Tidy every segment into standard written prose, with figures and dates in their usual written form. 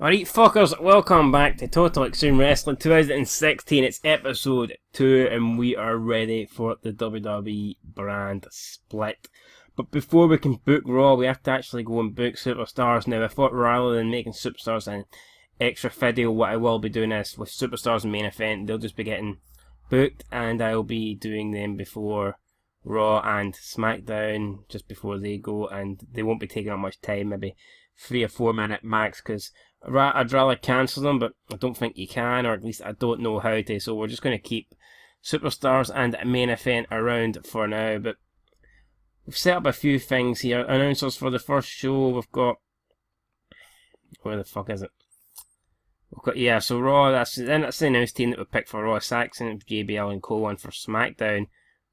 Alright fuckers, welcome back to Total Extreme Wrestling 2016. It's episode 2 and we are ready for the WWE brand split. But before we can book Raw, we have to actually go and book Superstars. Now I thought rather than making Superstars an extra video, what I will be doing is with Superstars and main event, they'll just be getting booked and I'll be doing them before Raw and Smackdown, just before they go, and they won't be taking up much time, maybe 3 or 4 minute max, because I'd rather cancel them, but I don't think you can, or at least I don't know how to, so we're just going to keep Superstars and main event around for now. But we've set up a few things here. Announcers for the first show, we've got, where the fuck is it? We've got, yeah, so Raw, that's the announced team that we picked for Raw. Saxon, JBL and Cole, and for SmackDown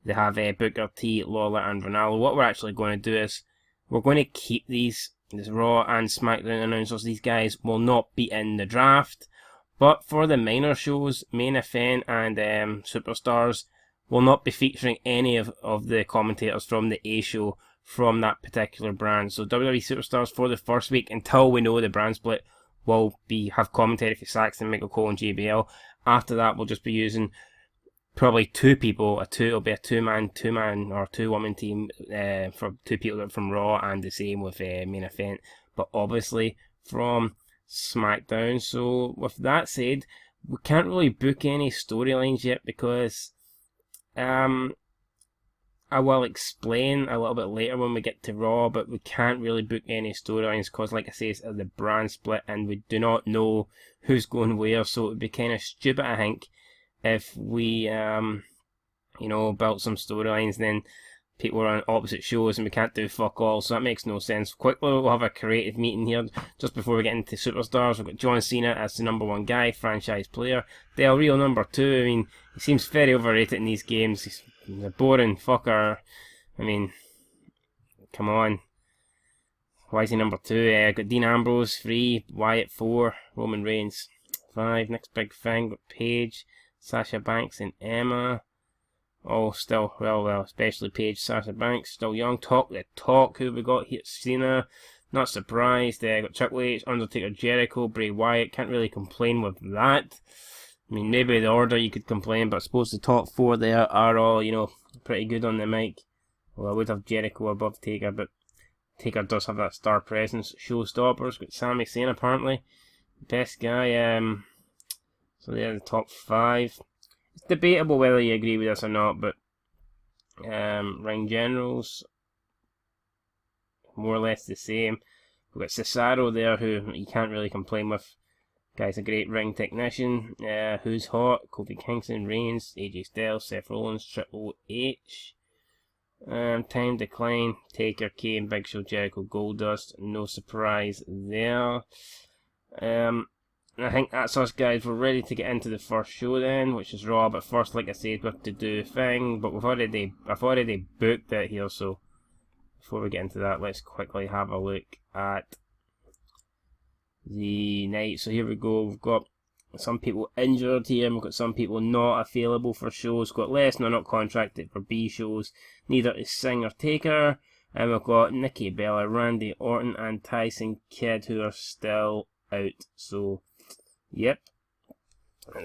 they have Booker T, Lawler and Ronaldo. What we're actually going to do is we're going to keep these Raw and SmackDown announcers. These guys will not be in the draft, but for the minor shows, main event and Superstars will not be featuring any of the commentators from the A show from that particular brand. So WWE Superstars for the first week, until we know the brand split, will have commentary for Saxon, Michael Cole and JBL. After that, we'll just be using probably 2 people. It'll be a two-man or two-woman team for 2 people from Raw, and the same with main event, but obviously from SmackDown. So with that said, we can't really book any storylines yet because I will explain a little bit later when we get to Raw, but we can't really book any storylines because, like I say, it's the brand split and we do not know who's going where, so it would be kind of stupid, I think, if we built some storylines, then people are on opposite shows and we can't do fuck all, so that makes no sense. Quickly, we'll have a creative meeting here just before we get into Superstars. We've got John Cena as the number 1 guy, franchise player. Del Rio number 2, I mean, he seems very overrated in these games. He's a boring fucker. I mean, come on. Why is he number 2? Got Dean Ambrose 3, Wyatt 4, Roman Reigns 5. Next big thing, got Paige, Sasha Banks and Emma. Oh, still, well, especially Paige, Sasha Banks, still young. Talk the talk, who we got here? Cena, not surprised. Got Triple H, Undertaker, Jericho, Bray Wyatt. Can't really complain with that. I mean, maybe the order you could complain, but I suppose the top 4 there are all, pretty good on the mic. Well, I would have Jericho above Taker, but Taker does have that star presence. Showstoppers, got Sami Zayn apparently, best guy. So they're the top 5. It's debatable whether you agree with this or not, but ring generals, more or less the same. We've got Cesaro there, who you can't really complain with. Guy's a great ring technician. Who's hot? Kofi Kingston, Reigns, AJ Styles, Seth Rollins, Triple H. Time decline, Taker, Kane, Big Show, Jericho, Goldust. No surprise there. I think that's us, guys. We're ready to get into the first show then, which is Raw. But first, like I said, we have to do a thing. But I've already booked it here, so before we get into that, let's quickly have a look at the night. So here we go. We've got some people injured here. We've got some people not available for shows. We've got Lesnar not contracted for B shows. Neither is Singh or Taker. And we've got Nikki Bella, Randy Orton, and Tyson Kidd, who are still out. So yep,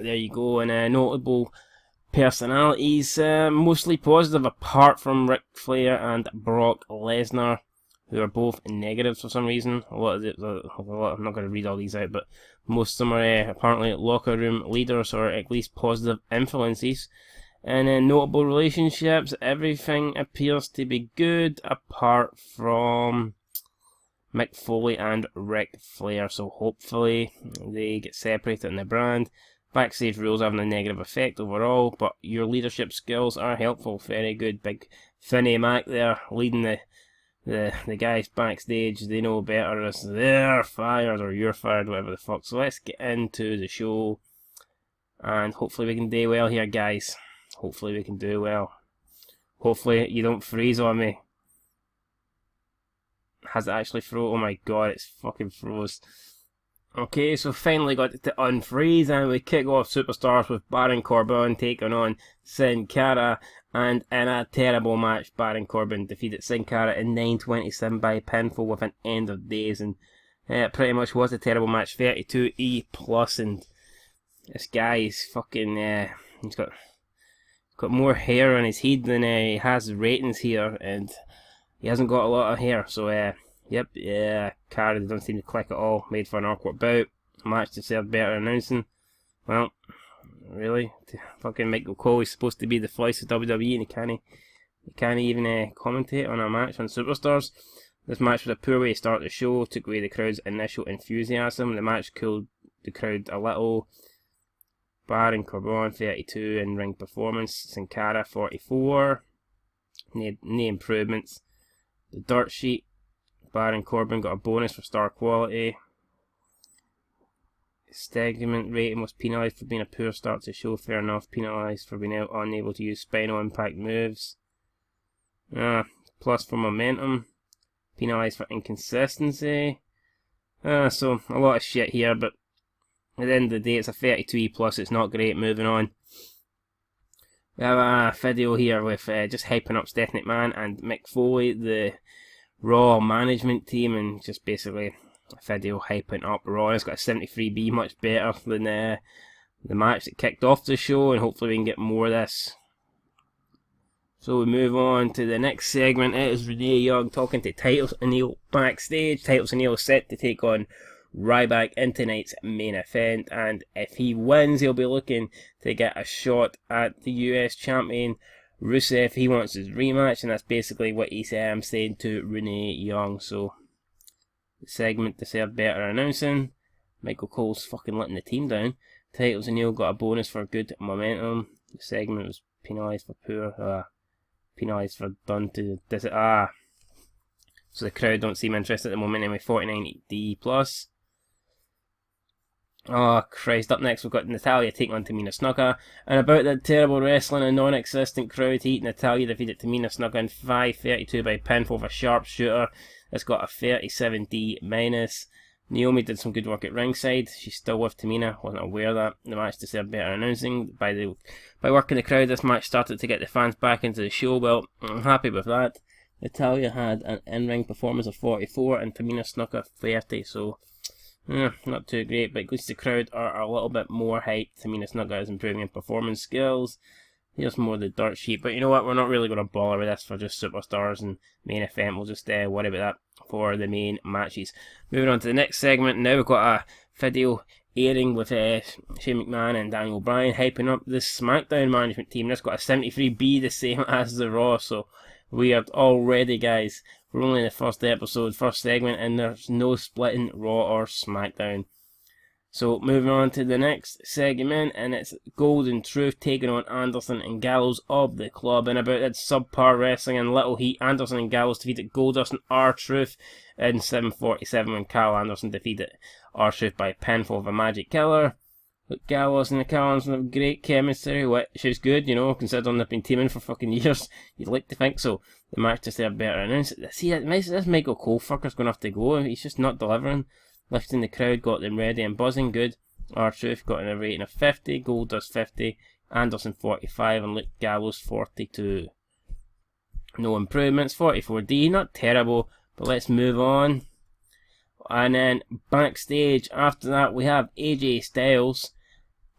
there you go. And notable personalities, mostly positive apart from Ric Flair and Brock Lesnar, who are both negatives for some reason. I'm not going to read all these out, but most of them are apparently locker room leaders or at least positive influences. And then notable relationships, everything appears to be good apart from Mick Foley and Ric Flair, so hopefully they get separated in the brand. Backstage rules having a negative effect overall, but your leadership skills are helpful. Very good. Big Finny Mac there leading the guys backstage. They know better. It's they're fired or you're fired, whatever the fuck. So let's get into the show, and hopefully we can do well here, guys. Hopefully we can do well. Hopefully you don't freeze on me. Has it actually froze? Oh my god, it's fucking froze. Okay, so finally got it to unfreeze, and we kick off Superstars with Baron Corbin taking on Sin Cara, and in a terrible match, Baron Corbin defeated Sin Cara in 9:27 by pinfall with an end of days, and It pretty much was a terrible match. 32E plus, and this guy is fucking. He's got more hair on his head than he has ratings here, and he hasn't got a lot of hair. So yep, card doesn't seem to click at all. Made for an awkward bout. Match deserved better announcing. Well, really, fucking Michael Cole is supposed to be the voice of WWE, and he can't even commentate on a match on Superstars. This match was a poor way to start the show, took away the crowd's initial enthusiasm. The match cooled the crowd a little. Baron Corbin 32 in ring performance, Sin Cara 44. No improvements. The dirt sheet, Baron Corbin got a bonus for star quality. Segment rating was penalised for being a poor start to the show, fair enough. Penalised for being unable to use spinal impact moves. Plus for momentum. Penalised for inconsistency. So a lot of shit here, but at the end of the day it's a 32E plus, it's not great. Moving on. We have a video here with just hyping up Steph McMahon and Mick Foley, the Raw management team, and just basically a video hyping up Raw. It's got a 73B, much better than the match that kicked off the show, and hopefully we can get more of this. So we move on to the next segment. It is Renee Young talking to Titus O'Neil backstage. Titus O'Neil set to take on Ryback in tonight's main event, and if he wins he'll be looking to get a shot at the US champion Rusev. He wants his rematch, and that's basically what he's saying to Renee Young. So the segment deserved better announcing. Michael Cole's fucking letting the team down. Titus O'Neil got a bonus for good momentum. The segment was penalised for poor penalised for done to this. So the crowd don't seem interested at the moment anyway. 49D plus. Oh Christ, up next we've got Natalya taking on Tamina Snuka. And about the terrible wrestling and non-existent crowd heat, Natalya defeated Tamina Snuka in 5:32 by pinfall of a sharpshooter. It's got a 37D minus. Naomi did some good work at ringside. She's still with Tamina, wasn't aware of that. The match deserved better announcing. By working the crowd, this match started to get the fans back into the show. Well, I'm happy with that. Natalya had an in-ring performance of 44 and Tamina Snuka 30, so not too great, but at least the crowd are a little bit more hyped. Tamina Snuka is improving in performance skills. Here's more of the dirt sheet, but you know what, we're not really going to bother with this for just Superstars and main event. We'll just worry about that for the main matches. Moving on to the next segment, now we've got a video airing with Shane McMahon and Daniel Bryan hyping up the Smackdown management team. That's got a 73B, the same as the Raw, so we are all ready, guys. We're only in the first episode, first segment, and there's no splitting Raw or Smackdown. So moving on to the next segment, and it's Golden Truth taking on Anderson and Gallows of the Club. And about that subpar wrestling and little heat, Anderson and Gallows defeated Goldust and R-Truth in 7:47 when Carl Anderson defeated R-Truth by pinfall of a Magic Killer. But Gallows and Carl Anderson have great chemistry, which is good, you know, considering they've been teaming for fucking years. You'd like to think so. The match just there better announced. See, this Michael Cole fucker's going to have to go. He's just not delivering. Lifting the crowd, got them ready and buzzing. Good. R-Truth got a rating of 50, Goldust 50, Anderson 45, and Luke Gallows 42. No improvements. 44D, not terrible, but let's move on. And then backstage after that we have AJ Styles,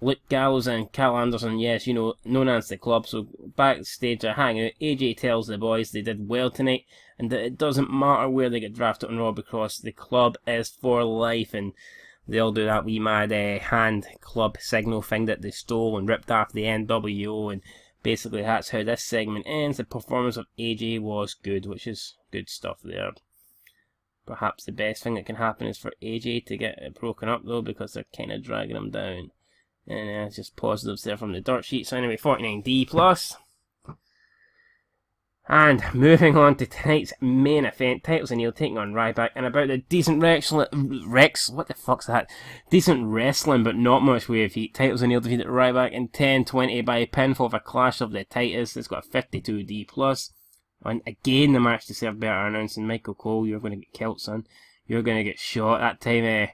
Luke Gallows and Carl Anderson, yes, you know, known as the Club. So backstage they're hanging out. AJ tells the boys they did well tonight, and that it doesn't matter where they get drafted on Raw because the Club is for life, and they'll do that wee mad hand club signal thing that they stole and ripped off the NWO, and basically that's how this segment ends. The performance of AJ was good, which is good stuff there. Perhaps the best thing that can happen is for AJ to get it broken up though, because they're kind of dragging him down. And just positives there from the dirt sheet. So anyway, 49D plus. And moving on to tonight's main event, Titus O'Neil taking on Ryback, and about the decent what the fuck's that? Decent wrestling, but not much way of heat. Titus O'Neil defeated Ryback in 10:20 by pinfall of a Clash of the Titus. It's got a 52D plus. And again, the match deserved better announcing. Michael Cole, you're going to get killed, son. You're going to get shot. That time,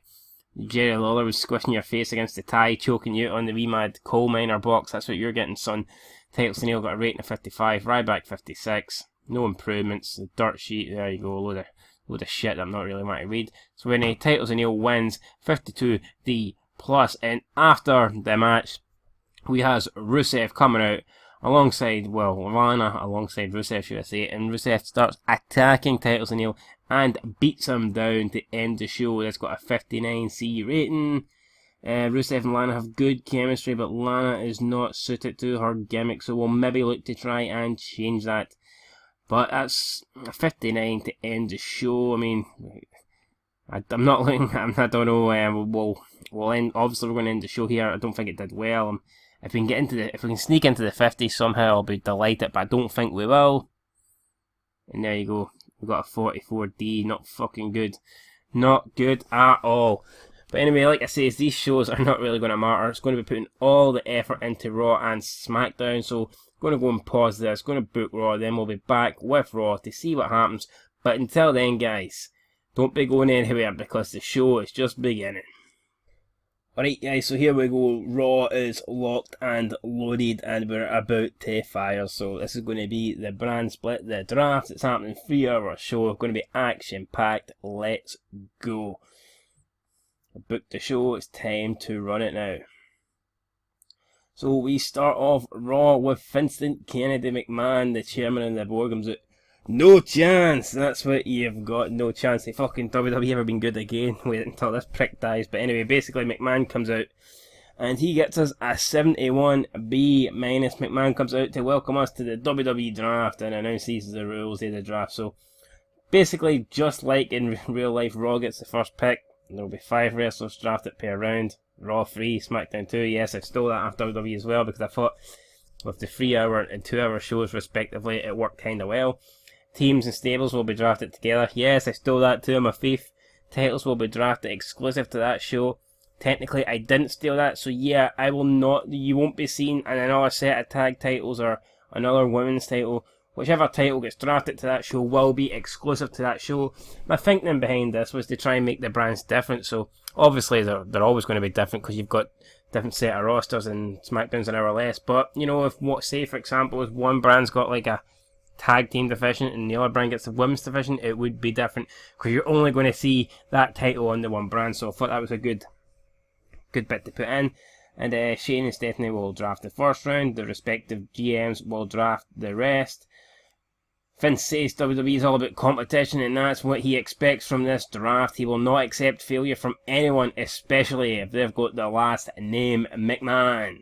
Jerry Lawler was squishing your face against the tie, choking you on the wee mad coal miner box. That's what you're getting, son. Titus O'Neil got a rating of 55, Ryback 56. No improvements. The dirt sheet, there you go. Load load of shit I'm not really wanting to read. So when Titles O'Neill wins 52D+, and after the match, we has Rusev coming out alongside, well, Lana alongside Rusev, should I say, and Rusev starts attacking Titles O'Neill and beats him down to end the show. That's got a 59C rating. Rusev and Lana have good chemistry, but Lana is not suited to her gimmick, so we'll maybe look to try and change that. But that's a 59 to end the show. I mean, I'm not looking, I don't know, we'll end, obviously we're going to end the show here. I don't think it did well. If we can sneak into the 50s somehow, I'll be delighted, but I don't think we will. And there you go. We've got a 44D, not fucking good. Not good at all. But anyway, like I say, these shows are not really going to matter. It's going to be putting all the effort into Raw and Smackdown, so I'm going to go and pause this, going to book Raw, then we'll be back with Raw to see what happens. But until then, guys, don't be going anywhere because the show is just beginning. Alright guys, so here we go. Raw is locked and loaded and we're about to fire. So this is going to be the brand split, the draft. It's happening 3-hour show. Going to be action packed. Let's go. Book the show. It's time to run it now. So we start off Raw with Vincent Kennedy McMahon, the chairman of the board, comes out. No chance! That's what you've got, no chance. They fucking WWE ever been good again? Wait until this prick dies. But anyway, basically McMahon comes out and he gets us a 71B-. McMahon comes out to welcome us to the WWE draft and announces the rules of the draft. So basically, just like in real life, Raw gets the first pick. There will be 5 wrestlers drafted per round. Raw 3, SmackDown 2. Yes, I stole that after WWE as well because I thought with the 3-hour and 2-hour shows respectively, it worked kind of well. Teams and stables will be drafted together. Yes, I stole that too, my thief. Titles will be drafted exclusive to that show. Technically, I didn't steal that, so yeah, I will not. You won't be seeing another set of tag titles or another women's title. Whichever title gets drafted to that show will be exclusive to that show. My thinking behind this was to try and make the brands different. So obviously they're always going to be different because you've got different set of rosters and SmackDown's an hour less. But you know, if say for example, if one brand's got like a tag team division and the other brand gets the women's division, it would be different because you're only going to see that title on the one brand. So I thought that was a good bit to put in. And Shane and Stephanie will draft the first round. The respective GMs will draft the rest. Vince says WWE is all about competition and that's what he expects from this draft. He will not accept failure from anyone, especially if they've got the last name McMahon.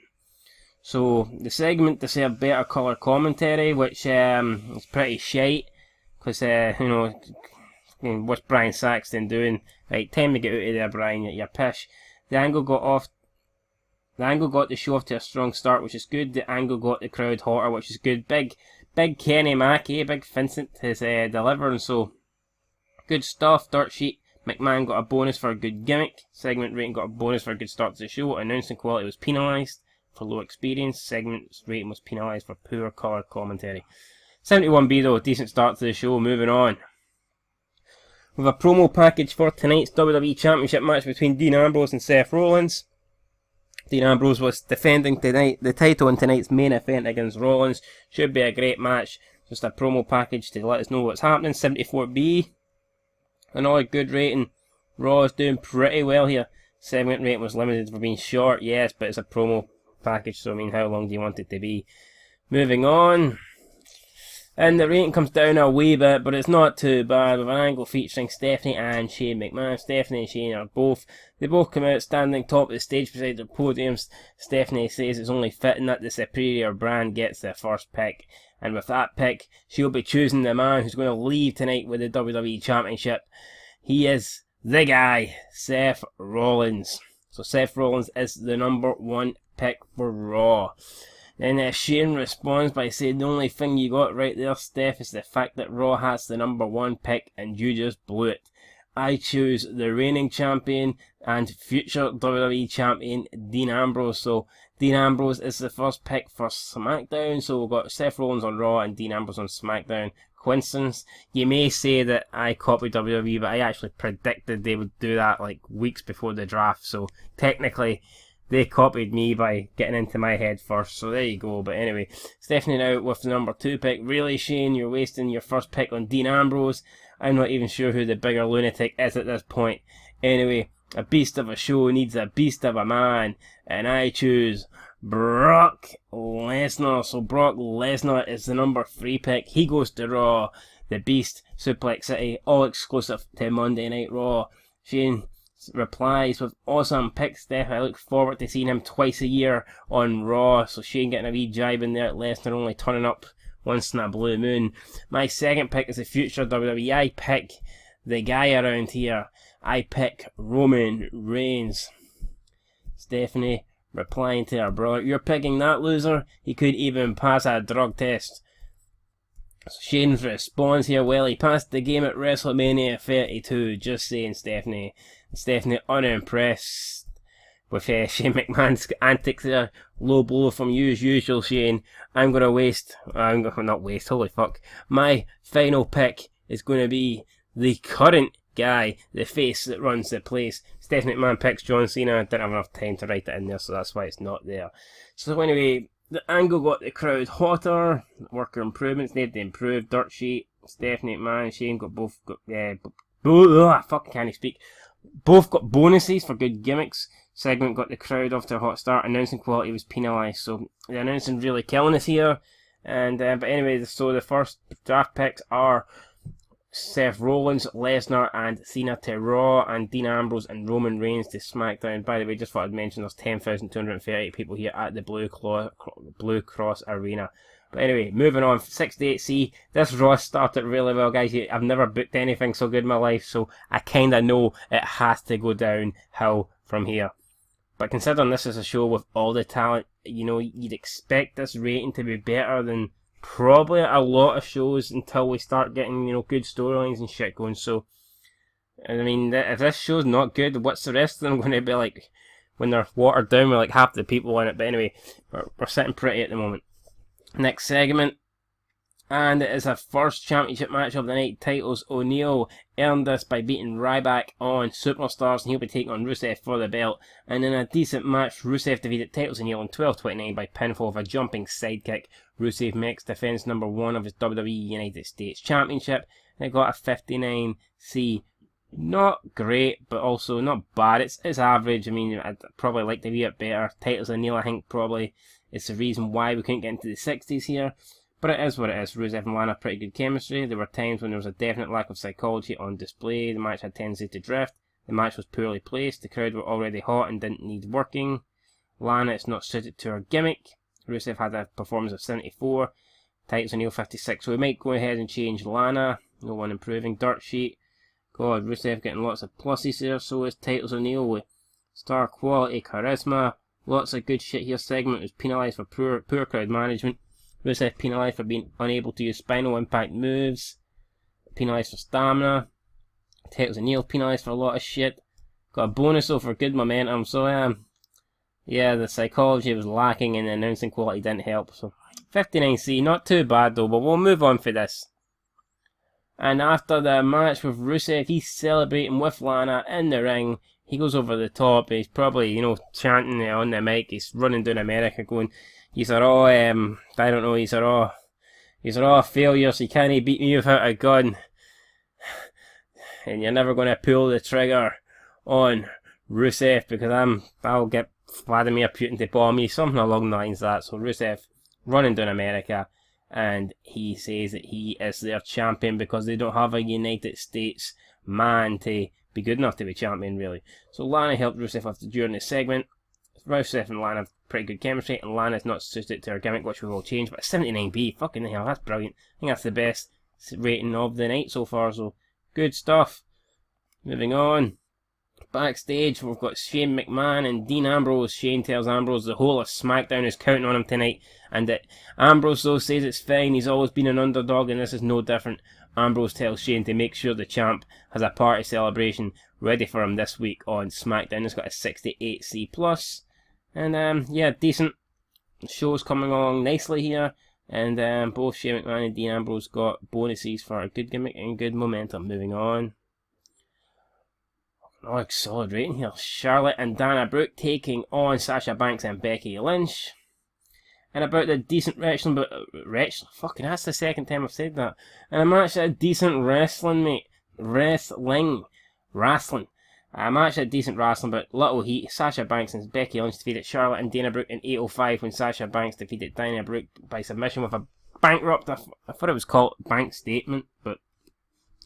So the segment to serve better colour commentary, which is pretty shite, because you know, what's Brian Saxton doing? Right, time to get out of there, Brian. You're pish. The angle got the show off to a strong start, which is good. The angle got the crowd hotter, which is good. Big Kenny Mackey, big Vincent is delivering. So good stuff. Dirt sheet. McMahon got a bonus for a good gimmick. Segment rating got a bonus for a good start to the show. Announcing quality was penalised for low experience. Segment rating was penalised for poor colour commentary. 71B though, decent start to the show. Moving on. With a promo package for tonight's WWE Championship match between Dean Ambrose and Seth Rollins. Dean Ambrose was defending the title in tonight's main event against Rollins. Should be a great match. Just a promo package to let us know what's happening. 74B. Another good rating. Raw is doing pretty well here. Segment rating was limited for being short, yes, but it's a promo package, so I mean, how long do you want it to be? Moving on. And the rating comes down a wee bit, but it's not too bad, with an angle featuring Stephanie and Shane McMahon. Stephanie and Shane are they both come out standing top of the stage beside the podiums. Stephanie says it's only fitting that the superior brand gets the first pick. And with that pick, she'll be choosing the man who's going to leave tonight with the WWE Championship. He is the guy, Seth Rollins. So Seth Rollins is the number 1 pick for Raw. Then Shane responds by saying the only thing you got right there, Steph, is the fact that Raw has the number 1 pick and you just blew it. I choose the reigning champion and future WWE champion Dean Ambrose. So Dean Ambrose is the first pick for SmackDown. So we've got Seth Rollins on Raw and Dean Ambrose on SmackDown. Coincidence? You may say that I copied WWE, but I actually predicted they would do that like weeks before the draft. So technically, they copied me by getting into my head first, so there you go. But anyway, Stephanie now with the number 2 pick. Really, Shane, you're wasting your first pick on Dean Ambrose. I'm not even sure who the bigger lunatic is at this point. Anyway, a beast of a show needs a beast of a man, and I choose Brock Lesnar. So Brock Lesnar is the number 3 pick. He goes to Raw. The Beast, Suplex City, all exclusive to Monday Night Raw. Shane replies with awesome picks, Steph. I look forward to seeing him twice a year on Raw. So Shane getting a wee jibe in there. Lesnar only turning up once in a blue moon. My second pick is the future WWE. I pick the guy around here. I pick Roman Reigns. Stephanie replying to her brother, you're picking that loser? He could even pass a drug test. So Shane's response here, well, he passed the game at WrestleMania 32. Just saying, Stephanie. Stephanie unimpressed with Shane McMahon's antics there. Low blow from you as usual, Shane. I'm going to not waste, holy fuck. My final pick is going to be the current guy, the face that runs the place. Stephanie McMahon picks John Cena. I didn't have enough time to write it in there, so that's why it's not there. So anyway, the angle got the crowd hotter. Worker improvements need to improve. Dirt sheet. Stephanie McMahon and Shane got both got fucking can't speak. Both got bonuses for good gimmicks. Segment got the crowd off to a hot start. Announcing quality was penalised. So the announcing really killing us here. And but anyway, so the first draft picks are Seth Rollins, Lesnar and Cena to Raw, and Dean Ambrose and Roman Reigns to Smackdown. By the way, just thought I'd mention there's 10,238 people here at the Blue Cross Arena. But anyway, moving on, 68C. This Raw started really well, guys. I've never booked anything so good in my life, so I kind of know it has to go downhill from here. But considering this is a show with all the talent, you know, you'd expect this rating to be better than probably a lot of shows until we start getting, you know, good storylines and shit going. So, I mean, if this show's not good, what's the rest of them going to be like when they're watered down with like half the people in it? But anyway, we're sitting pretty at the moment. Next segment, and it is a first championship match of the night. Titles. O'Neal earned this by beating Ryback on Superstars, and he'll be taking on Rusev for the belt. And in a decent match, Rusev defeated Titles O'Neal on 12:29 by pinfall with a jumping sidekick. Rusev makes defense number 1 of his WWE United States Championship, and it got a 59C. Not great, but also not bad. It's average. I mean, I'd probably like to be a bit better. Titles O'Neal, I think, probably is the reason why we couldn't get into the 60s here. But it is what it is. Rusev and Lana pretty good chemistry. There were times when there was a definite lack of psychology on display. The match had tendency to drift. The match was poorly placed. The crowd were already hot and didn't need working. Lana is not suited to her gimmick. Rusev had a performance of 74. Titles O'Neal 56. So we might go ahead and change Lana. No one improving. Dirt sheet. God, Rusev getting lots of pluses here. So is Titles O'Neal with star quality, charisma. Lots of good shit here. Segment was penalised for poor crowd management. Rusev penalised for being unable to use spinal impact moves. Penalised for stamina. Titles O'Neal penalised for a lot of shit. Got a bonus though for good momentum. So yeah, the psychology was lacking and the announcing quality didn't help. So 59C, not too bad though, but we'll move on for this. And after the match with Rusev, he's celebrating with Lana in the ring. He goes over the top. He's probably, you know, chanting on the mic. He's running down America going, these are all, I don't know, these are all failures. You can't beat me without a gun. And you're never going to pull the trigger on Rusev because I'll get Vladimir Putin to bomb me. Something along the lines of that. So Rusev running down America. And he says that he is their champion because they don't have a United States man to be good enough to be champion, really. So Lana helped Rusev during the segment. Rusev and Lana have pretty good chemistry, and Lana's not suited to her gimmick, which we will change. But 79B, fucking hell, that's brilliant. I think that's the best rating of the night so far, so good stuff. Moving on. Backstage, we've got Shane McMahon and Dean Ambrose. Shane tells Ambrose the whole of SmackDown is counting on him tonight, and that Ambrose though says it's fine, he's always been an underdog and this is no different. Ambrose tells Shane to make sure the champ has a party celebration ready for him this week on SmackDown. It's got a 68C+. And yeah, decent. The show's coming along nicely here, and both Shane McMahon and Dean Ambrose got bonuses for a good gimmick and good momentum. Moving on. Oh, solid rating here. Charlotte and Dana Brooke taking on Sasha Banks and Becky Lynch. And about the decent wrestling, fucking that's the second time I've said that. And a match of decent wrestling, mate. Wrestling. A match had decent wrestling, but little heat. Sasha Banks and Becky Lynch defeated Charlotte and Dana Brooke in 8:05 when Sasha Banks defeated Dana Brooke by submission with a bankrupt. I thought it was called bank statement, but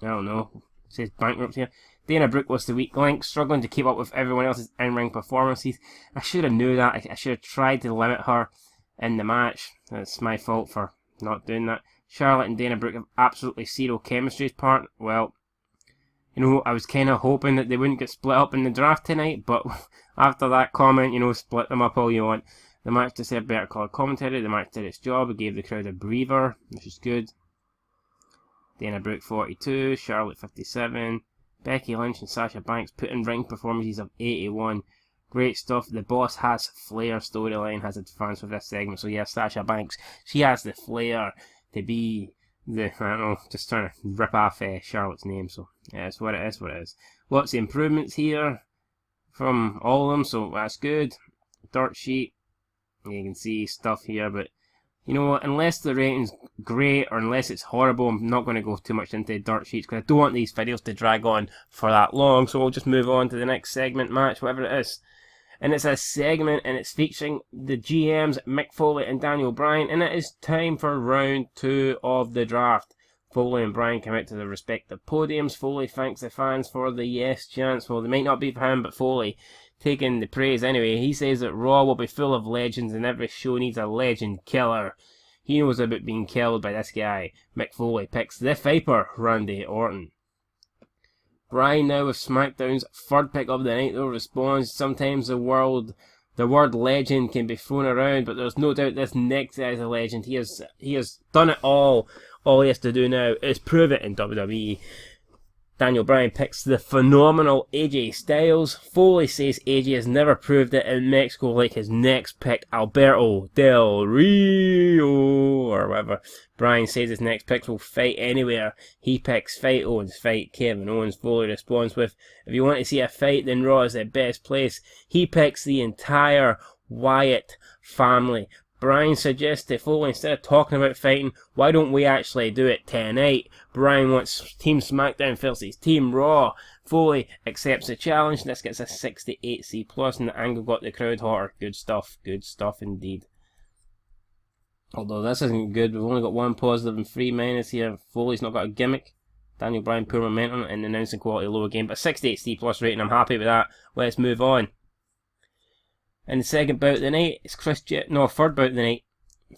I don't know. It says bankrupt here. Dana Brooke was the weak link, struggling to keep up with everyone else's in-ring performances. I should have knew that. I should have tried to limit her in the match. It's my fault for not doing that. Charlotte and Dana Brooke have absolutely zero chemistry as part. Well, you know, I was kind of hoping that they wouldn't get split up in the draft tonight, but after that comment, you know, split them up all you want. The match just had better colour commentary. The match did its job. It gave the crowd a breather, which is good. Dana Brooke 42, Charlotte 57. Becky Lynch and Sasha Banks put in ring performances of 81. Great stuff. The Boss Has Flair storyline has advanced with this segment. So yeah, Sasha Banks, she has the flair to be the, I don't know, just trying to rip off Charlotte's name. So yeah, it's what it is. Lots of improvements here from all of them, so that's good. Dirt sheet, you can see stuff here, but you know what, unless the rating's great or unless it's horrible, I'm not going to go too much into dirt sheets because I don't want these videos to drag on for that long. So we'll just move on to the next segment, match, whatever it is. And it's a segment and it's featuring the GMs Mick Foley and Daniel Bryan, and it is time for round 2 of the draft. Foley and Bryan come out to their respective podiums. Foley thanks the fans for the yes chance. Well, they might not be for him, but Foley taking the praise anyway. He says that Raw will be full of legends and every show needs a legend killer. He knows about being killed by this guy. Mick Foley picks the Viper, Randy Orton. Bryan now with SmackDown's third pick of the night though responds, sometimes the word legend can be thrown around, but there's no doubt this next guy is a legend. He has done it all. All he has to do now is prove it in WWE. Daniel Bryan picks the phenomenal AJ Styles. Foley says AJ has never proved it in Mexico like his next pick, Alberto Del Rio, or whatever. Bryan says his next pick will fight anywhere. He picks fight Owens, fight Kevin Owens. Foley responds with, if you want to see a fight, then Raw is the best place. He picks the entire Wyatt family. Bryan suggests to Foley, instead of talking about fighting, why don't we actually do it tonight? Bryan wants Team SmackDown versus Team Raw. Foley accepts the challenge. This gets a 68C+, and the angle got the crowd hotter. Good stuff indeed. Although this isn't good, we've only got 1 positive and 3 minus here. Foley's not got a gimmick. Daniel Bryan poor momentum and announcing quality low again, but 68C+ rating, I'm happy with that. Let's move on. And the second bout of the night is third bout of the night.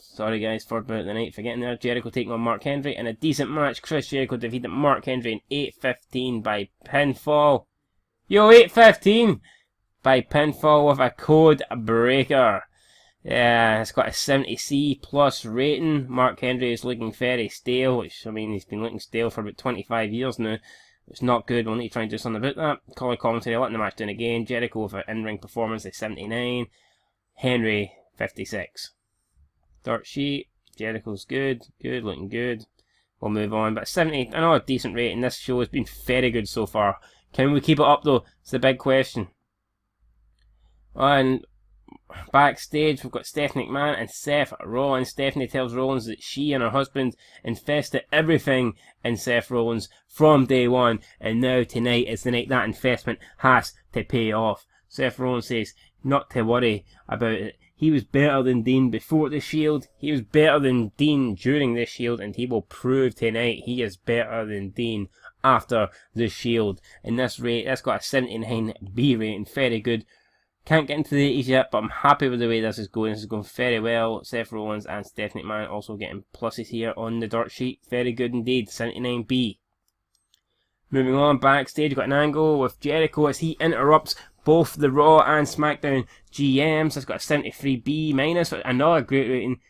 Sorry guys, third bout of the night. Forgetting there. Jericho taking on Mark Henry in a decent match. Chris Jericho defeated Mark Henry in 8:15 by pinfall. 8:15 by pinfall with a code breaker. Yeah, it's got a 70C+ rating. Mark Henry is looking very stale, which, I mean, he's been looking stale for about 25 years now. It's not good. We'll need to try and do something about that. Color commentary, letting the match down again. Jericho with an in-ring performance at 79. Henry, 56. Dirt sheet. Jericho's good. Looking good. We'll move on. But 70, I know, a decent rating. This show has been very good so far. Can we keep it up though? It's the big question. And backstage, we've got Stephanie McMahon and Seth Rollins. Stephanie tells Rollins that she and her husband invested everything in Seth Rollins from day one, and now tonight is the night that investment has to pay off. Seth Rollins says not to worry about it. He was better than Dean before the Shield. He was better than Dean during the Shield, and he will prove tonight he is better than Dean after the Shield. And this rate, that's got a 79B rating, very good. Can't get into the 80s yet, but I'm happy with the way this is going. This is going very well. Seth Rollins and Stephanie McMahon also getting pluses here on the dirt sheet. Very good indeed. 79B. Moving on backstage, we've got an angle with Jericho as he interrupts both the Raw and SmackDown GMs. It's got a 73B minus. Another great rating.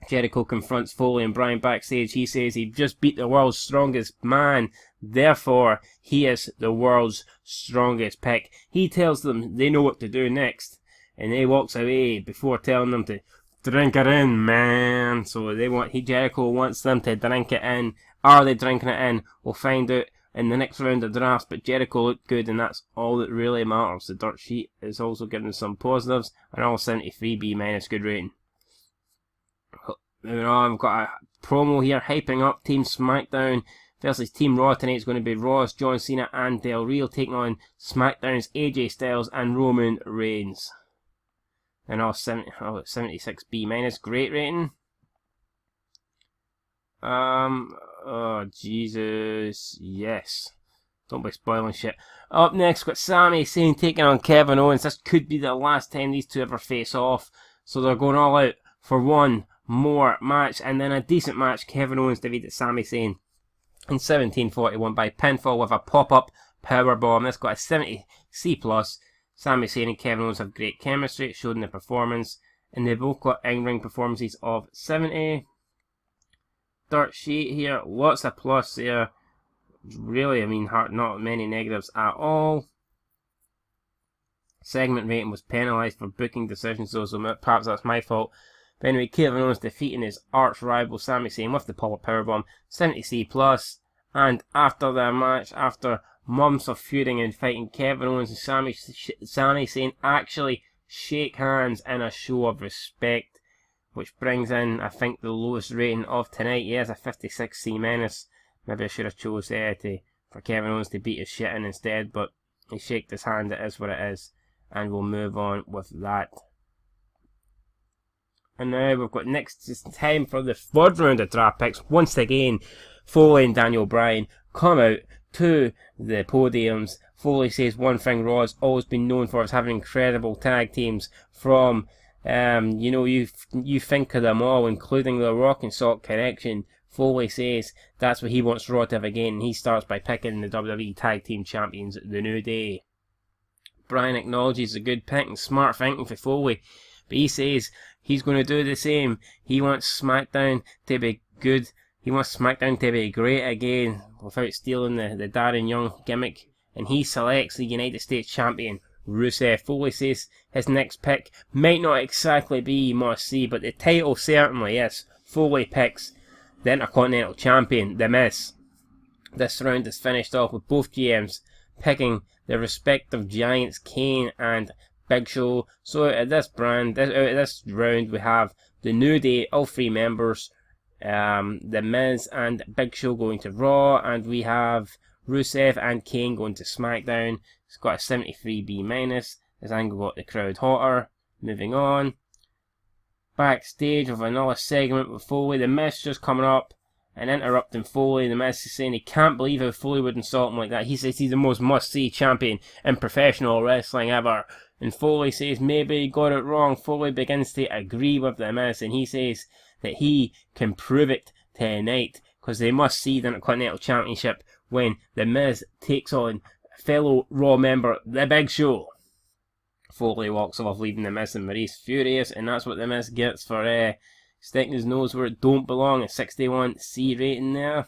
Jericho confronts Foley and Bryan backstage. He says he just beat the world's strongest man. Therefore, he is the world's strongest pick. He tells them they know what to do next. And he walks away before telling them to drink it in, man. So Jericho wants them to drink it in. Are they drinking it in? We'll find out in the next round of drafts. But Jericho looked good, and that's all that really matters. The dirt sheet is also giving some positives. And all 73B minus, good rating. Moving on, we've got a promo here hyping up Team SmackDown versus Team Raw tonight is going to be Raw's John Cena and Del Rio taking on SmackDown's AJ Styles and Roman Reigns. And all 76B minus, great rating. Oh Jesus, yes. Don't be spoiling shit. Up next, we've got Sami Zayn taking on Kevin Owens. This could be the last time these two ever face off. So they're going all out for one more match. And then a decent match. Kevin Owens defeated Sami Zayn in 1741 by pinfall with a pop-up powerbomb. This got a 70 C+. Sami Zayn and Kevin Owens have great chemistry. It showed in the performance. And they both got in-ring performances of 70. Dirt sheet here. Lots of plus here. Really, I mean, not many negatives at all. Segment rating was penalised for booking decisions, though, so perhaps that's my fault. But anyway, Kevin Owens defeating his arch rival Sami Zayn with the pop-up powerbomb, 70C+. And after their match, after months of feuding and fighting, Kevin Owens and Sami Zayn actually shake hands in a show of respect, which brings in, I think, the lowest rating of tonight. He has a 56C-. Maybe I should have chose for Kevin Owens to beat his shit in instead, but he shaked his hand, it is what it is, and we'll move on with that. And now we've got next, it's time for the third round of draft picks. Once again, Foley and Daniel Bryan come out to the podiums. Foley says one thing Raw has always been known for is having incredible tag teams from, you think of them all, including the Rock and Salt Connection. Foley says that's what he wants Raw to have again, and he starts by picking the WWE Tag Team Champions, The New Day. Bryan acknowledges a good pick and smart thinking for Foley, but he says he's going to do the same. He wants SmackDown to be good. He wants SmackDown to be great again without stealing the Darren Young gimmick, and he selects the United States Champion, Rusev. Foley says his next pick might not exactly be must-see, but the title certainly is. Foley picks the Intercontinental Champion, The Miz. This round is finished off with both GMs picking the respective giants, Kane and Big Show. So out of this round, we have the New Day, all three members, The Miz and Big Show going to Raw, and we have Rusev and Kane going to SmackDown. It's got a 73B-. This angle got the crowd hotter. Moving on. Backstage with another segment with Foley. The Miz just coming up and interrupting Foley. The Miz is saying he can't believe how Foley would insult him like that. He says he's the most must-see champion in professional wrestling ever. And Foley says maybe he got it wrong. Foley begins to agree with the Miz, and he says that he can prove it tonight because they must see the Intercontinental Championship when the Miz takes on fellow Raw member The Big Show. Foley walks off, leaving the Miz and Maurice furious, and that's what the Miz gets for sticking his nose where it don't belong. A 61C rating there.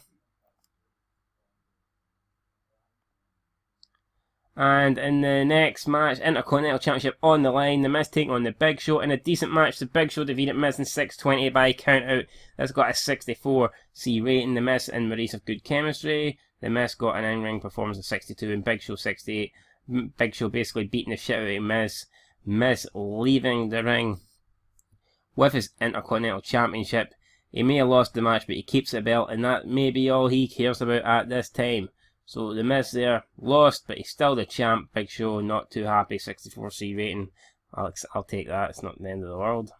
And in the next match, Intercontinental Championship on the line, the Miz taking on the Big Show in a decent match. The Big Show defeated Miz in 6:20 by count out. That's got a 64C rating. The Miz and Maurice have good chemistry. The Miz got an in-ring performance of 62 and Big Show 68. Big Show basically beating the shit out of Miz. Miz leaving the ring with his Intercontinental Championship. He may have lost the match, but he keeps the belt, and that may be all he cares about at this time. So the Miz there lost, but he's still the champ. Big Show not too happy. 64C rating. I'll take that. It's not the end of the world.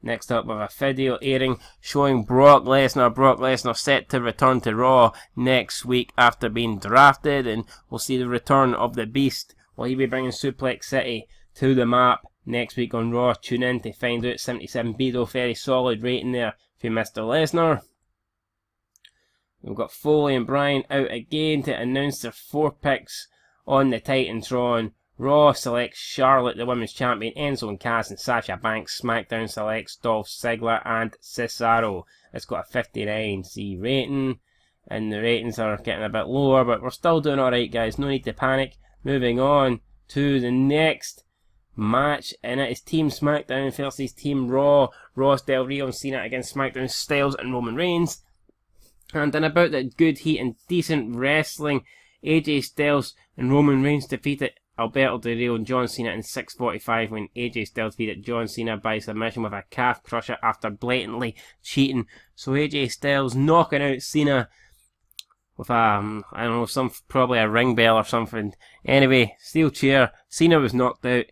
Next up, we have a video airing showing Brock Lesnar. Brock Lesnar set to return to Raw next week after being drafted, and we'll see the return of the Beast. Will he be bringing Suplex City to the map next week on Raw? Tune in to find out. 77B though, very solid rating there for Mr. Lesnar. We've got Foley and Bryan out again to announce their 4 picks on the Titantron. Raw selects Charlotte, the Women's Champion, Enzo and Cass and Sasha Banks. SmackDown selects Dolph Ziggler and Cesaro. It's got a 59C rating, and the ratings are getting a bit lower, but we're still doing alright, guys. No need to panic. Moving on to the next match, and it is Team SmackDown versus Team Raw. Raw's Del Rio and Cena against SmackDown's Styles and Roman Reigns. And in about that good heat and decent wrestling, AJ Styles and Roman Reigns defeated Alberto Del Rio and John Cena in 6:45 when AJ Styles defeated John Cena by submission with a calf crusher after blatantly cheating. So AJ Styles knocking out Cena with a, I don't know, probably a ring bell or something. Anyway, steel chair. Cena was knocked out.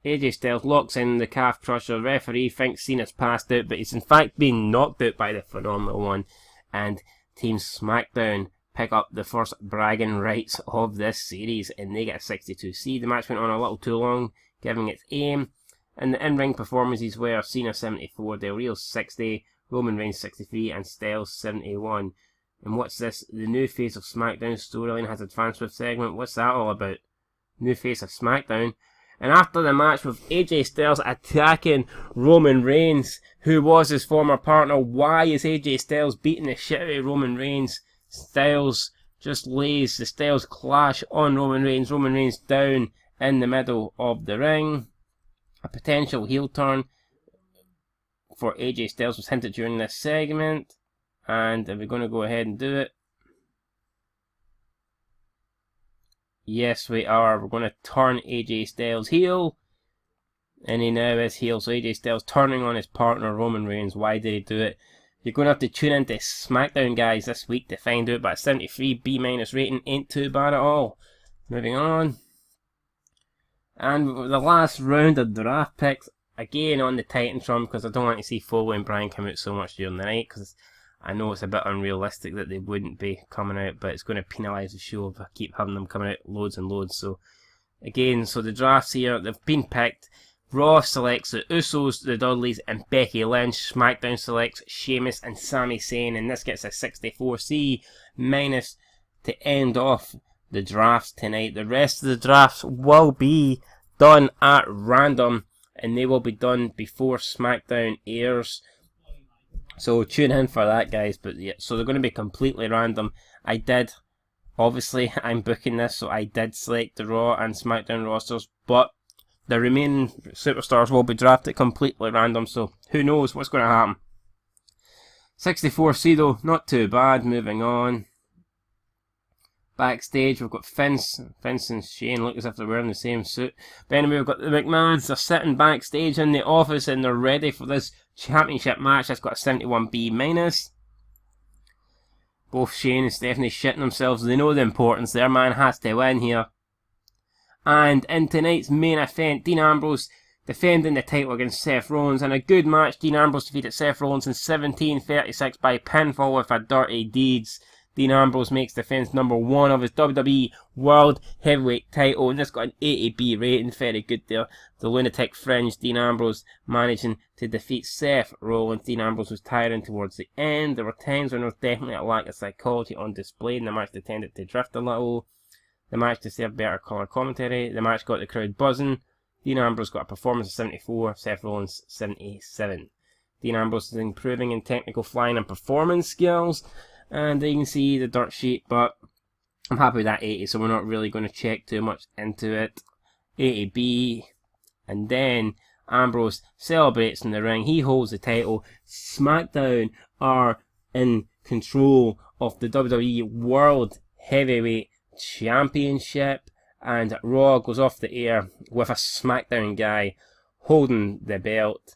AJ Styles locks in the calf crusher. Referee thinks Cena's passed out, but he's in fact being knocked out by the Phenomenal One. And Team Smackdown pick up the first bragging rights of this series, and they get a 62C. The match went on a little too long, giving its aim. And the in-ring performances were Cena 74, Del Rio 60, Roman Reigns 63, and Styles 71. And what's this? The new face of SmackDown storyline has advanced with segment. What's that all about? New face of SmackDown. And after the match with AJ Styles attacking Roman Reigns, who was his former partner, why is AJ Styles beating the shit out of Roman Reigns? Styles just lays the Styles clash on Roman Reigns. Roman Reigns down in the middle of the ring. A potential heel turn for AJ Styles was hinted during this segment. And we're going to go ahead and do it. Yes, we are. We're going to turn AJ Styles heel. And he now is heel. So AJ Styles turning on his partner Roman Reigns. Why did he do it? You're going to have to tune into Smackdown, guys, this week to find out. But a 73 B- rating ain't too bad at all. Moving on. And the last round of draft picks. Again on the Titantron, because I don't want to see Foley and Bryan come out so much during the night. Because I know it's a bit unrealistic that they wouldn't be coming out, but it's going to penalise the show if I keep having them coming out loads and loads. So, again, the drafts here, they've been picked. Raw selects the Usos, the Dudleys, and Becky Lynch. SmackDown selects Sheamus and Sami Zayn, and this gets a 64C minus to end off the drafts tonight. The rest of the drafts will be done at random, and they will be done before SmackDown airs. So tune in for that, guys. But yeah, so they're going to be completely random. Obviously, I'm booking this, so I did select the Raw and SmackDown rosters, but the remaining superstars will be drafted completely random, so who knows what's going to happen. 64C though, not too bad. Moving on. Backstage, we've got Vince and Shane look as if they're wearing the same suit. But anyway, we've got the McMahons. They're sitting backstage in the office and they're ready for this championship match. That's got a 71B-. Both Shane and Stephanie shitting themselves. They know the importance. Their man has to win here. And in tonight's main event, Dean Ambrose defending the title against Seth Rollins. And a good match. Dean Ambrose defeated Seth Rollins in 17:36 by pinfall with a dirty deeds. Dean Ambrose makes defense number 1 of his WWE World Heavyweight title, and this got an 80B rating. Very good there. The Lunatic Fringe, Dean Ambrose managing to defeat Seth Rollins. Dean Ambrose was tiring towards the end. There were times when there was definitely a lack of psychology on display, and the match tended to drift a little. The match deserved better colour commentary. The match got the crowd buzzing. Dean Ambrose got a performance of 74, Seth Rollins 77. Dean Ambrose is improving in technical flying and performance skills. And you can see the dirt sheet, but I'm happy with that 80, so we're not really going to check too much into it. 80B, and then Ambrose celebrates in the ring. He holds the title. SmackDown are in control of the WWE World Heavyweight Championship, and Raw goes off the air with a SmackDown guy holding the belt.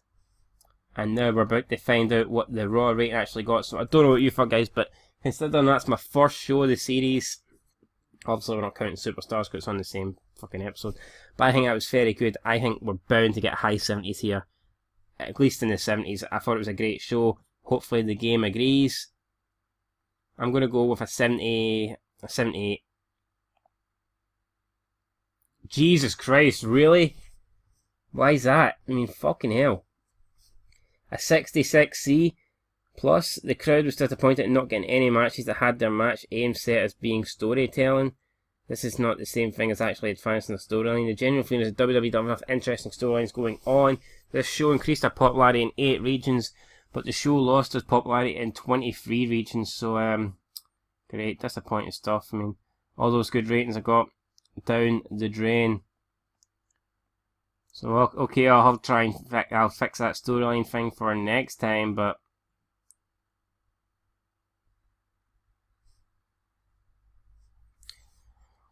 And now we're about to find out what the Raw rating actually got. So I don't know what you thought, guys, but considering that's my first show of the series, obviously we're not counting Superstars because it's on the same fucking episode, but I think that was very good. I think we're bound to get high 70s here, at least in the 70s. I thought it was a great show. Hopefully the game agrees. I'm going to go with a 70, a 78. Jesus Christ, really? Why is that? I mean, fucking hell. A 66C plus. The crowd was disappointed in not getting any matches that had their match aim set as being storytelling. This is not the same thing as actually advancing the storyline. The general feeling is that WWE don't have enough interesting storylines going on. This show increased their popularity in 8 regions, but the show lost its popularity in 23 regions. So, great, disappointing stuff. I mean, all those good ratings I got down the drain. So, okay, I'll fix that storyline thing for next time, but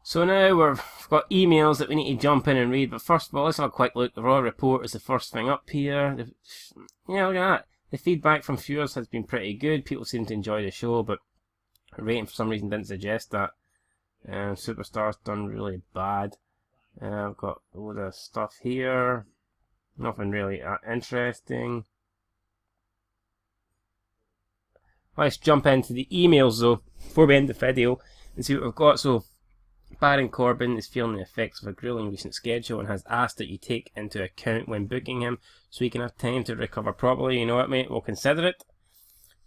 so now we've got emails that we need to jump in and read, but first of all, let's have a quick look. The Raw report is the first thing up here. Yeah, look at that. The feedback from viewers has been pretty good. People seem to enjoy the show, but Rating for some reason didn't suggest that. Superstars done really bad. I've got a load of stuff here. Nothing really interesting. Let's jump into the emails though, before we end the video, and see what we've got. So, Baron Corbin is feeling the effects of a grueling recent schedule and has asked that you take into account when booking him so he can have time to recover properly. You know what, mate? We'll consider it.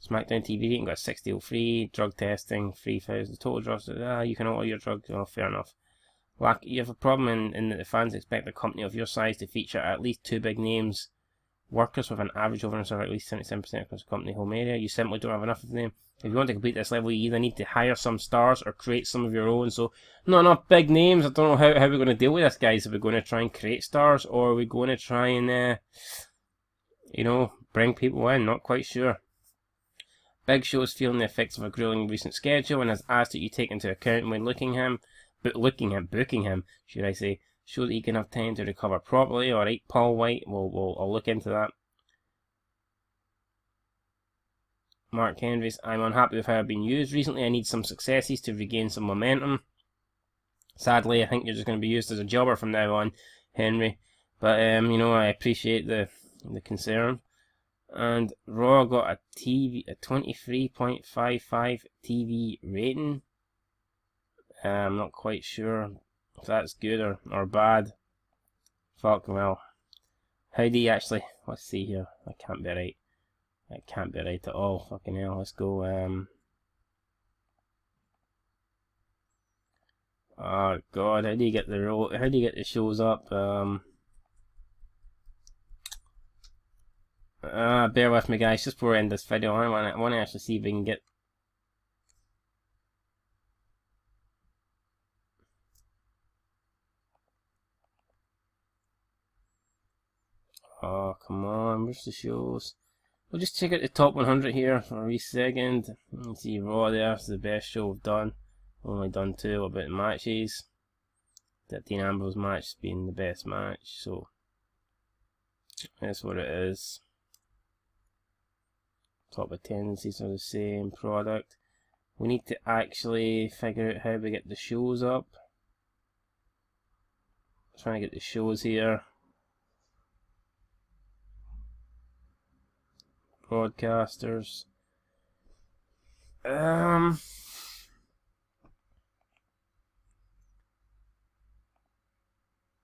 Smackdown TV rating got 60 free, drug testing, 3,000 total drugs. You can order your drugs. Oh, fair enough. You have a problem in that the fans expect a company of your size to feature at least 2 big names. Workers with an average overall of at least 77% across the company home area. You simply don't have enough of them. If you want to complete this level, you either need to hire some stars or create some of your own. So, not enough big names. I don't know how we're going to deal with this, guys. Are we going to try and create stars, or are we going to try and, bring people in? Not quite sure. Big Show is feeling the effects of a grueling recent schedule and has asked that you take into account when booking him, should I say, so that he can have time to recover properly. Alright, Paul White, I'll look into that. Mark Henry's, I'm unhappy with how I've been used recently. I need some successes to regain some momentum. Sadly, I think you're just going to be used as a jobber from now on, Henry. But, I appreciate the concern. And Raw got a 23.55 TV rating. I'm not quite sure if that's good or bad. Fuck, well. How do you actually... Let's see here. That can't be right. That can't be right at all. Fucking hell, let's go. Oh god, how do you get the shows up? Bear with me, guys, just before we end this video. I want to actually see if we can get... Oh, come on, where's the shows? We'll just check out the top 100 here for a wee second. You can see Raw there, it's the best show we've done. Only done 2 about the matches. That Dean Ambrose match being the best match, so that's what it is. Top attendances are the same product. We need to actually figure out how we get the shows up. Trying to get the shows here. Broadcasters.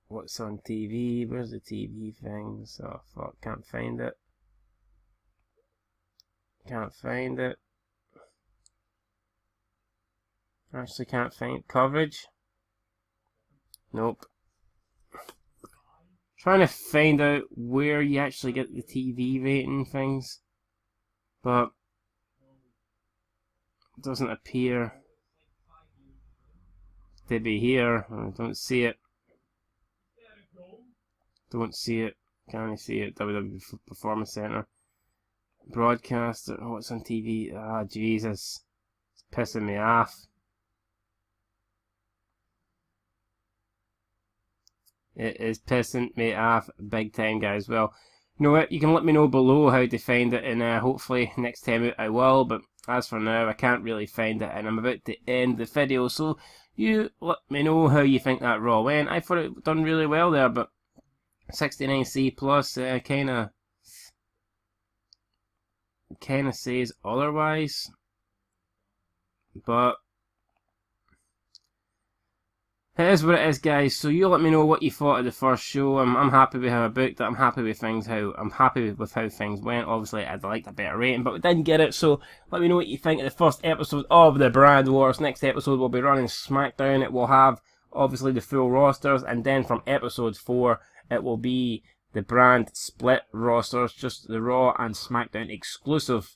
What's on TV? Where's the TV things? Oh fuck, can't find it. Can't find it. Actually can't find coverage. Nope. Trying to find out where you actually get the TV rating things, but it doesn't appear to be here. I don't see it. Don't see it. Can't see it. WWE Performance Center. Broadcaster. Oh, it's on TV. Ah, Jesus. It's pissing me off. It is pissing me off big time, guys. Well, you know what? You can let me know below how to find it, and hopefully next time out I will. But as for now, I can't really find it, and I'm about to end the video. So you let me know how you think that Raw went. I thought it done really well there, but 69C plus kind of says otherwise. But it is what it is, guys. So you let me know what you thought of the first show. I'm happy with how I booked it. I'm happy with how things went. Obviously, I'd liked a better rating, but we didn't get it. So let me know what you think of the first episode of the Brand Wars. Next episode we'll be running Smackdown. It will have obviously the full rosters, and then from episode 4 it will be the brand split rosters, just the Raw and Smackdown exclusive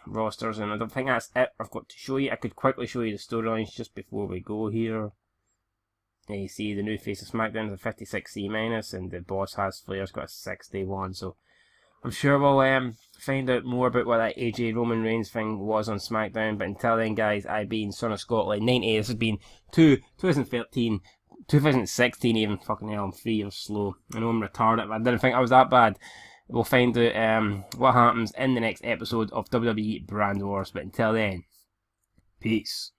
rosters, and I don't think that's it I've got to show you. I could quickly show you the storylines just before we go here. You see the new face of Smackdown is a 56C minus, and the boss has Flair's got a 61, so I'm sure we'll find out more about what that AJ Roman Reigns thing was on Smackdown. But until then, guys, I've been Son of Scotland 90. This has been 2013, 2016 even. Fucking hell, I'm 3 years slow. I know I'm retarded, but I didn't think I was that bad. We'll find out what happens in the next episode of WWE Brand Wars. But until then, Peace.